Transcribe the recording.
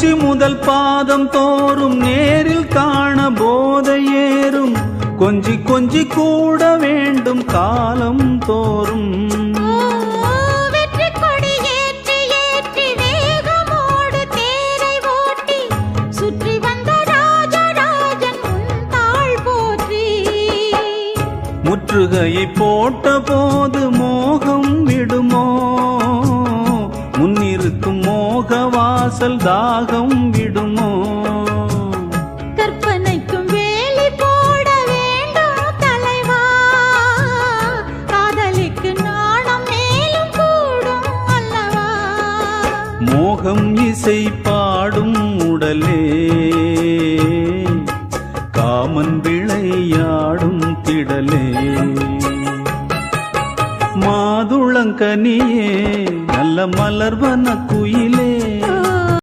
உச்சி முதல் பாதம் தோறும் நேரில் காண போதை ஏறும் கொஞ்சி கொஞ்சி கூட வேண்டும் காலம் தோறும் முற்றுகையை போட்ட போது மோகம் விடுமோ முன்னிருக்கும் மோக வாசல் தாகம் விடுமோ கற்பனைக்கும் வேலி போட வேண்டும் தலைவா காதலிக்கு நாணம் மேலும் கூடும் அல்லவா மோகம் இசை பாடும் உடலே காமன் விளையாடும் திடலே மாதுளங்கனியே நல்ல மலர்வன குயிலே